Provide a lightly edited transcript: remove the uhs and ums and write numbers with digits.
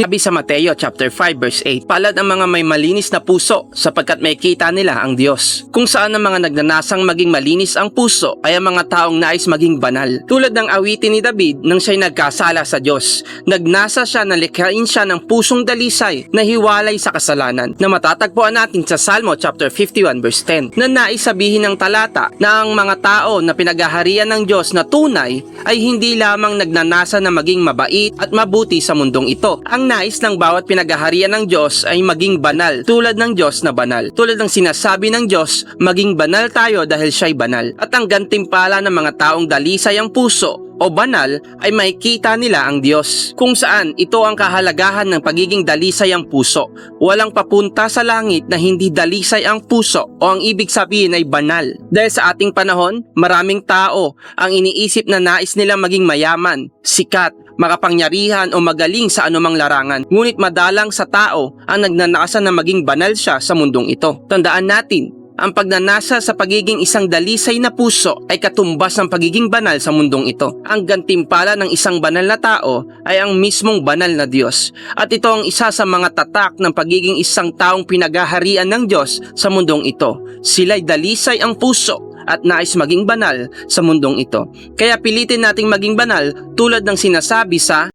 Sabi sa Mateo chapter 5 verse 8, palad ang mga may malinis na puso sapagkat may kita nila ang Diyos. Kung saan ang mga nagnanasang maging malinis ang puso ay ang mga taong nais maging banal. Tulad ng awitin ni David nang siya'y nagkasala sa Diyos. Nagnasa siya na likhain siya ng pusong dalisay na hiwalay sa kasalanan, na matatagpuan natin sa Salmo chapter 51 verse 10, na nais sabihin ng talata na ang mga tao na pinaghaharian ng Diyos na tunay ay hindi lamang nagnanasa na maging mabait at mabuti sa mundong ito. Ang nais ng bawat pinaghaharian ng Diyos ay maging banal, tulad ng Diyos na banal. Tulad ng sinasabi ng Diyos, maging banal tayo dahil siya'y banal. At ang gantimpala ng mga taong dalisay ang puso o banal ay makikita nila ang Diyos. Kung saan ito ang kahalagahan ng pagiging dalisay ang puso. Walang papunta sa langit na hindi dalisay ang puso o ang ibig sabihin ay banal. Dahil sa ating panahon, maraming tao ang iniisip na nais nilang maging mayaman, sikat, makapangyarihan o magaling sa anumang larangan. Ngunit madalang sa tao ang nagnanasa na maging banal siya sa mundong ito. Tandaan natin, ang pagnanasa sa pagiging isang dalisay na puso ay katumbas ng pagiging banal sa mundong ito. Ang gantimpala ng isang banal na tao ay ang mismong banal na Diyos. At ito ang isa sa mga tatak ng pagiging isang taong pinaghaharian ng Diyos sa mundong ito. Sila'y dalisay ang puso at nais maging banal sa mundong ito. Kaya pilitin nating maging banal tulad ng sinasabi sa